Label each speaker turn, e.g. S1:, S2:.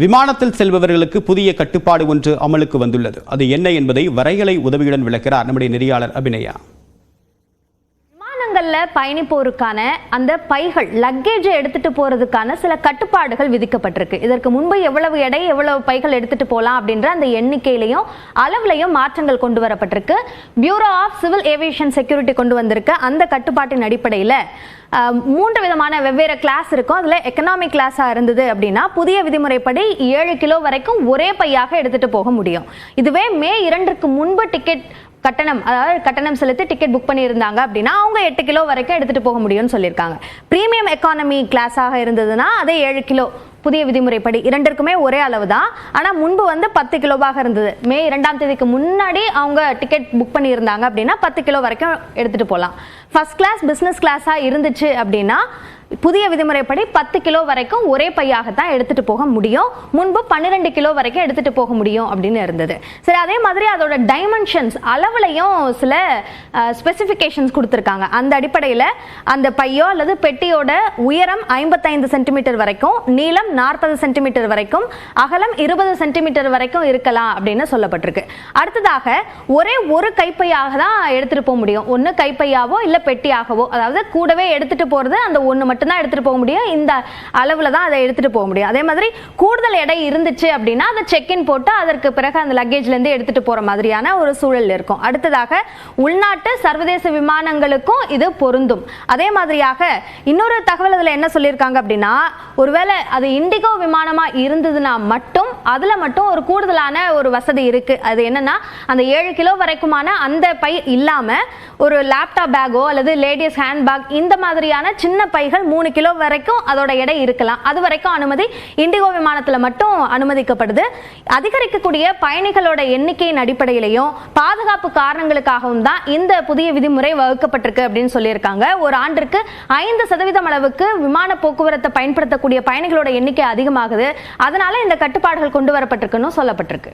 S1: விமானத்தில் செல்பவர்களுக்கு புதிய கட்டுப்பாடு ஒன்று அமலுக்கு வந்துள்ளது. அது என்ன என்பதை வரைகலை உதவியுடன் விளக்கிறார் நம்முடைய நெறியாளர் அபிநயா.
S2: விமானங்கள்ல பயணிப்போருக்கான அந்த பைகள் லக்கேஜை எடுத்துட்டு போறதுக்கான சில கட்டுப்பாடுகள் விதிக்கப்பட்டிருக்கு. இதற்கு முன்பு எவ்வளவு எடை எவ்வளவு பைகள் எடுத்துட்டு போலாம் அப்படின்ற அந்த எண்ணிக்கையிலையும் அளவுலையும் மாற்றங்கள் கொண்டு வரப்பட்டிருக்கு. Bureau of civil aviation security கொண்டு வந்திருக்க அந்த கட்டுப்பாட்டின் அடிப்படையில் 3 விதமான வெவ்வேறு கிளாஸ் இருக்கும். அதில் எக்கனாமிக் கிளாஸாக இருந்தது அப்படின்னா புதிய விதிமுறைப்படி 7 கிலோ வரைக்கும் ஒரே பையாக எடுத்துட்டு போக முடியும். இதுவே மே 2க்கு முன்பு டிக்கெட் கட்டணம் செலுத்தி டிக்கெட் புக் பண்ணியிருந்தாங்க அப்படின்னா அவங்க 8 கிலோ வரைக்கும் எடுத்துட்டு போக முடியும்னு சொல்லியிருக்காங்க. பிரீமியம் எக்கானமி கிளாஸாக இருந்ததுன்னா அதே 7 கிலோ புதிய விதிமுறைப்படி இரண்டிற்குமே ஒரே அளவு தான். ஆனால் முன்பு 10 கிலோவாக இருந்தது. மே 2ஆம் தேதிக்கு முன்னாடி அவங்க டிக்கெட் புக் பண்ணியிருந்தாங்க அப்படின்னா 10 கிலோ வரைக்கும் எடுத்துட்டு போகலாம். ஃபர்ஸ்ட் கிளாஸ் பிஸ்னஸ் கிளாஸாக இருந்துச்சு அப்படின்னா புதிய விதிமுறைப்படி 10 கிலோ வரைக்கும் ஒரே பையாகத்தான் எடுத்துட்டு போக முடியும். முன்பு 12 கிலோ வரைக்கும் எடுத்துட்டு போக முடியும் அப்படின்னு இருந்தது. சரி, அதே மாதிரி அதோட டைமென்ஷன்ஸ் அளவுலையும் சில ஸ்பெசிஃபிகேஷன்ஸ் கொடுத்துருக்காங்க. அந்த அடிப்படையில் அந்த பையோ அல்லது பெட்டியோட உயரம் 55 சென்டிமீட்டர் வரைக்கும், நீளம் 40 சென்டிமீட்டர் வரைக்கும், அகலம் 20 சென்டிமீட்டர் வரைக்கும் இருக்கலாம் அப்படின்னு சொல்லப்பட்டிருக்கு. அடுத்ததாக ஒரே ஒரு கைப்பையாக தான் எடுத்துட்டு போக முடியும். ஒன்று கைப்பையாவோ இல்லை பெட்டியாகவோ, அதாவது கூடவே எடுத்துட்டு போறது அந்த ஒன்று மட்டும் தான் எடுத்துட்டு போக முடியும். இந்த அளவுல தான் அதை எடுத்துட்டு போக முடியும். அதே மாதிரி கூடுதல் எடை இருந்துச்சு அப்படின்னா அதை செக்இன் போட்டு அதற்கு பிறகு அந்த லக்கேஜ்ல இருந்து எடுத்துட்டு போற மாதிரியான ஒரு சூழல் இருக்கும். அடுத்ததாக உள்நாட்டு சர்வதேச விமானங்களுக்கும் இது பொருந்தும். அதே மாதிரியாக இன்னொரு தகவல் அதுல என்ன சொல்லியிருக்காங்க அப்படின்னா, ஒருவேளை அது இண்டிகோ விமானமா இருந்ததுன்னா மட்டும் அதுல மட்டும் ஒரு கூடுதலான ஒரு வசதி இருக்கு. அது என்னன்னா, அந்த 7 கிலோ வரைக்குமான அந்த பை இல்லாம ஒரு லேப்டாப் பேக்கோ அல்லது லேடிஸ் ஹேண்ட் பேக் இந்த மாதிரியான சின்ன பைகள் 3 கிலோ வரைக்கும் அதோட எடை இருக்கலாம். அது வரைக்கும் அனுமதி இண்டிகோ விமானத்தில் மட்டும் அனுமதிக்கப்படுது. அதிகரிக்கக்கூடிய பயணிகளோட எண்ணிக்கையின் அடிப்படையிலையும் பாதுகாப்பு காரணங்களுக்காகவும் தான் இந்த புதிய விதிமுறை வகுக்கப்பட்டிருக்கு அப்படின்னு சொல்லியிருக்காங்க. ஒரு ஆண்டிற்கு 5% அளவுக்கு விமான போக்குவரத்தை பயன்படுத்தக்கூடிய பயணிகளோட எண்ணிக்கை அதிகமாகுது. அதனால இந்த கட்டுப்பாடுகள் கொண்டு வரப்பட்டிருக்குன்னு சொல்லப்பட்டிருக்கு.